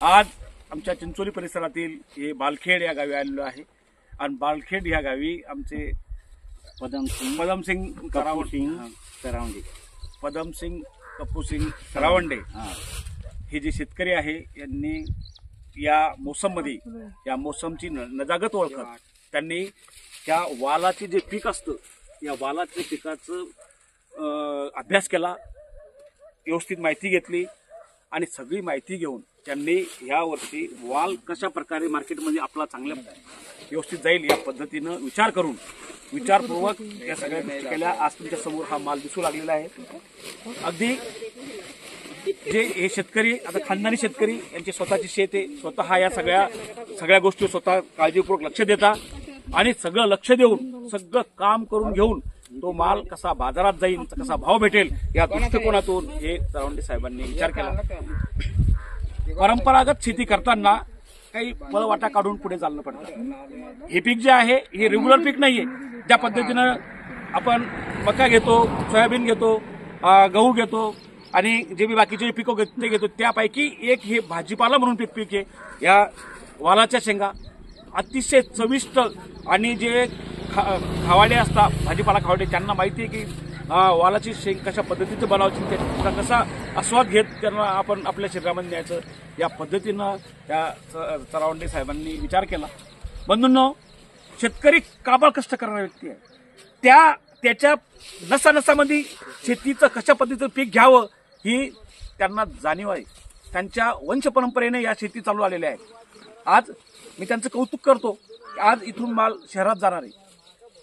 आज आमच्या चिंचोली परिसरातील हे बालखेड या गावी आलेलो आहे आणि बालखेड या गावी आमचे पदमसिंग कपूसिंग सरावंडे हे जे शेतकरी आहे यांनी या मोसमची नजागत ओळखत त्यांनी त्या वालाचे जे पीक असतं या वालाच्या पिकाचं अभ्यास केला, व्यवस्थित माहिती घेतली आणि सगळी माहिती घेऊन त्यांनी या वर्षी वाल कशा प्रकारे मार्केटमध्ये आपला चांगल्या व्यवस्थित जाईल या पद्धतीनं विचारपूर्वक या सगळ्या गोष्टी केल्या। आज तुमच्या समोर हा माल दिसू लागलेला आहे। अगदी जे हे शेतकरी आता खानदानी शेतकरी यांची स्वतःची शेत आहे, स्वतः या सगळ्या गोष्टी स्वतः काळजीपूर्वक लक्ष देतात आणि सगळं लक्ष देऊन सगळं काम करून घेऊन तो माल कसा बाजारात जाईल, कसा भाव भेटेल या दृष्टिकोनातून हे सरावंडे साहेबांनी विचार केला। परंपरागत शेती करताना काही पळवाटा काढून पुढे चालणं पडतं। हे पीक जे आहे हे रेग्युलर पीक नाहीये। ज्या पद्धतीनं आपण मका घेतो, सोयाबीन घेतो, गहू घेतो आणि जे बाकीचे पिकं ते घेतो त्यापैकी एक हे भाजीपाला म्हणून पीक आहे। या वालाच्या शेंगा अतिशय चविष्ट आणि जे खावाडे असतात, भाजीपाला खावाडे, त्यांना माहिती आहे की वालाची शेंग कशा पद्धतीचं बनावची, त्याचा कसा आस्वाद घेत त्यांना आपण आपल्या शरीरामध्ये न्यायचं या पद्धतीनं या सरावंडे साहेबांनी विचार केला। बंधूंनो, शेतकरी काबाड कष्ट करणारा व्यक्ती आहे। त्याच्या नसानसामध्ये शेतीचं कशा पद्धतीचं पीक घ्यावं ही त्यांना जाणीव आहे। त्यांच्या वंश परंपरेने या शेती चालू आलेल्या आहेत। आज मी त्यांचं कौतुक करतो। आज इथून माल शहरात जाणार आहे।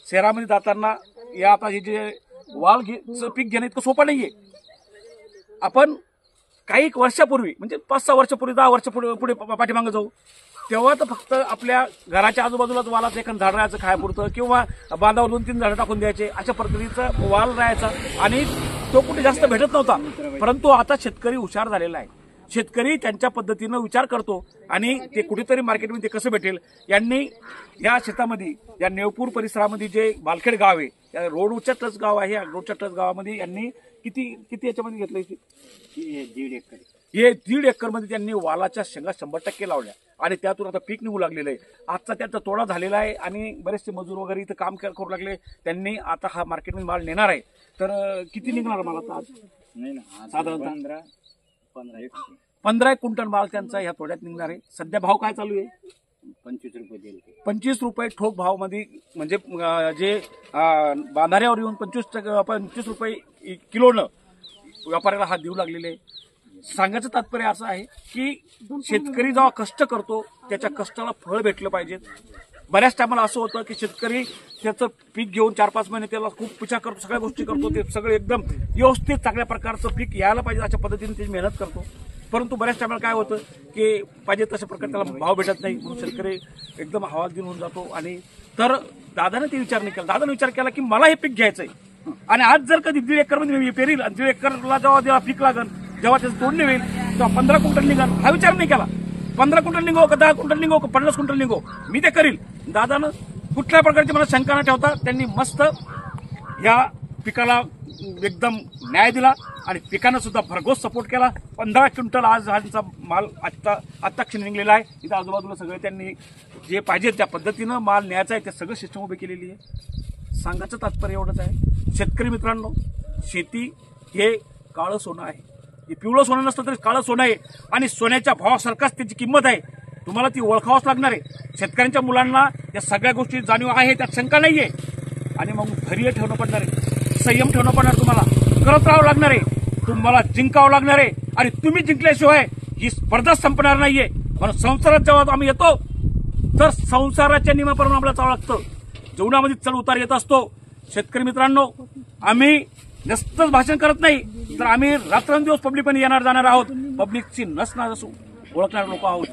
शहरामध्ये जाताना या आता हे जे वालचं पीक घेणं इतकं सोपं नाहीये। आपण काही वर्षापूर्वी म्हणजे 5-6 वर्षापूर्वी 10 वर्षापुढे पाठीमागे जाऊ तेव्हा तर फक्त आपल्या घराच्या आजूबाजूलाच वालाचं एखादं झाड राहायचं खायापुरतं किंवा बांधावर 2-3 झाडं टाकून द्यायचे, अशा पद्धतीचं वाल राहायचा आणि तो कुठे जास्त भेटत नव्हता। परंतु आता शेतकरी हुशार झालेला आहे। शेतकरी त्यांच्या पद्धतीनं विचार करतो आणि ते कुठेतरी मार्केटमध्ये कसं भेटेल। यांनी या शेतामध्ये या नेवपूर परिसरामध्ये जे बालखेड गाव आहे, या रोडच्या टच गाव आहे, या रोडच्या टच गावामध्ये यांनी किती याच्यामध्ये घेतलं? 1.5 एकर। हे 1.5 एकर मध्ये त्यांनी वालाच्या शेंगा 100% लावल्या आणि त्यातून आता पीक निघू लागलेलं आहे। आजचा त्याचा तोडा झालेला आहे आणि बरेचसे मजूर वगैरे इथं काम करू लागले। त्यांनी आता हा मार्केटमध्ये माल नेणार आहे। तर किती निघणार माल आता? आज नाही ना, साधारणतः 15 क्विंटल माल त्यांचा ह्या तोड्यात निघणार आहे। सध्या भाव काय चालू आहे? 25 रुपये 25 रुपये ठोक भाव मध्ये, म्हणजे जे बांधाऱ्यावर येऊन 25 रुपये किलोनं व्यापाऱ्याला हा देऊ लागलेले आहे। सांगायचं तात्पर्य असं आहे की शेतकरी जेव्हा कष्ट करतो त्याच्या कष्टाला फळ भेटलं पाहिजे। बऱ्याच टायमाला असं होतं की शेतकरी त्याचं पीक घेऊन 4-5 महिने त्याला खूप पिछा करतो, सगळ्या गोष्टी करतो, ते सगळं एकदम व्यवस्थित चांगल्या प्रकारचं पीक यायला पाहिजे अशा पद्धतीने त्याची मेहनत करतो। परंतु बऱ्याच टायमाला काय होतं की पाहिजे तशा प्रकारे त्याला भाव भेटत नाही, म्हणून शेतकरी एकदम हवालदिल होऊन जातो। आणि तर दादाने ते विचार नाही केला। दादाने विचार केला की मला हे पीक घ्यायचंय आणि आज जर कधी 1.5 एकर मध्ये मी पेरील आणि 1.5 एकरला जेव्हा पीक लागेल, जेव्हा त्याचं तोडणी होईल तेव्हा 15 क्विंटल निघाल हा विचार नाही केला। 15 क्विंटल निघो का 10 क्विंटल निघो का 50 क्विंटल निघो, मी ते करील। दादानं कुठल्या प्रकारची मला शंका न ठेवता त्यांनी मस्त या पिकाला एकदम न्याय दिला आणि पिकानं सुद्धा भरघोस सपोर्ट केला। 15 क्विंटल आज हा माल आत्ता क्षणी निघलेला आहे। इथं आजूबाजूला सगळे त्यांनी जे पाहिजे त्या पद्धतीनं माल न्यायचा आहे, ते सगळं सिस्टम उभी केलेली आहे। सांगायचं तात्पर्य एवढंच आहे, शेतकरी मित्रांनो, शेती हे काळं सोनं आहे। हे पिवळं सोनं नसतं तरी काळं सोनं आहे आणि सोन्याच्या भावासारखाच त्याची किंमत आहे। तुम्हाला ती ओळखावंच लागणार आहे। शेतकऱ्यांच्या मुलांना या सगळ्या गोष्टी जाणीव आहे, त्यात शंका नाहीये। आणि मग धैर्य ठेवणं पडणार आहे, संयम ठेवणं पडणार, तुम्हाला करत राहावं लागणार आहे, तुम्हाला जिंकावं लागणार आहे आणि तुम्ही जिंकल्याशिवाय ही स्पर्धा संपणार नाहीये। म्हणून संसारात जेव्हा आम्ही येतो तर संसाराच्या नियमाप्रमाणे आपल्याला चालावं लागतं। जीवनामध्ये चढ उतार येत असतो। शेतकरी मित्रांनो, आम्ही नुसतंच भाषण करत नाही तर आम्ही रात्रंदिवस पब्लिकमध्ये येणार जाणार आहोत। पब्लिकची नसणार असू ओळखणारे लोक आहोत।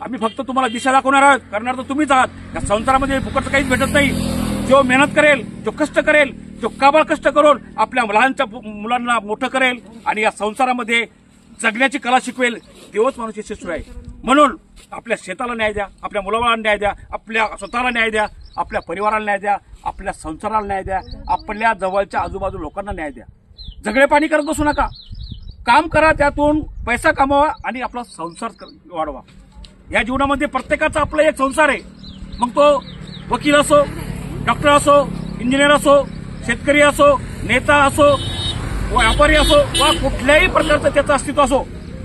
आम्ही फक्त तुम्हाला दिशा दाखवणार आहोत, करणार तर तुम्हीच आहात। या संसारामध्ये फुकटचं काहीच भेटत नाही। जो मेहनत करेल, जो कष्ट करेल, जो काबाड कष्ट करून आपल्या लहानच्या मुलांना मोठं करेल आणि या संसारामध्ये जगण्याची कला शिकवेल, तेव्हाच माणूस यशस्वी आहे। म्हणून आपल्या शेताला न्याय द्या, आपल्या मुलाबाळांना न्याय द्या, आपल्या स्वतःला न्याय द्या, आपल्या परिवाराला न्याय द्या, आपल्या संसाराला न्याय द्या, आपल्या जवळच्या आजूबाजू लोकांना न्याय द्या। झगडे पाणी करत बसू नका। काम करा, त्यातून पैसा कमावा आणि आपला संसार वाढवा. या जीवनामध्ये प्रत्येकाचा आपला एक संसार आहे. मग तो वकील असो, डॉक्टर असो, इंजिनियर असो, शेतकरी असो, नेता असो, व्यापारी असो वा कुठल्याही प्रकारचं त्याचं अस्तित्व असो,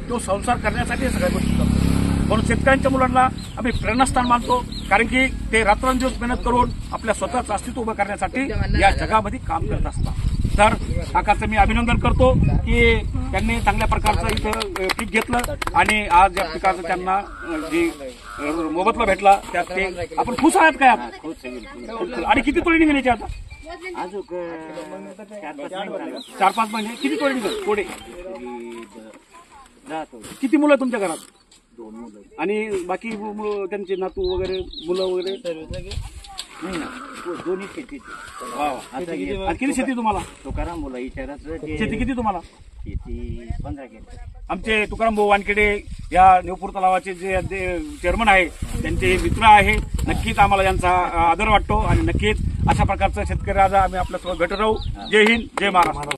तो संसार करण्यासाठी हे सगळ्या गोष्टी करतो. म्हणून शेतकऱ्यांच्या मुलांना आम्ही प्रेरणास्थान मानतो, कारण की ते रात्रंदिवस मेहनत करून आपल्या स्वतःचं अस्तित्व उभं करण्यासाठी या जगामध्ये काम करत असतात. तर काकाचं मी अभिनंदन करतो की त्यांनी चांगल्या प्रकारचं इथं पीक घेतलं आणि आज या पिकाचं त्यांना जी मोबदला भेटला त्यात ते आपण खुश आहात काय आता? आणि किती तोडे निघाल्याची आता? अजून 4-5 महिने. किती तोडे निघाल? तोडे किती मुलं आहे तुमच्या घरात? 2 मुलं आणि बाकी त्यांचे नातू वगैरे, मुलं वगैरे? दोन्ही शेती. आणि किती शेती तुम्हाला? तुकाराम मुलं विचारायचं शेती किती तुम्हाला? शेती 15 एकर. आमचे तुकाराम भाऊ वानखेडे या नेवपूर तलावाचे जे चेअरमन आहे त्यांचे मित्र आहे. नक्कीच आम्हाला यांचा आदर वाटतो आणि नक्कीच अशा प्रकारचं शेतकरी राजा आम्ही आपल्यासोबत भेटत राहू. जय हिंद, जय महाराष्ट्र.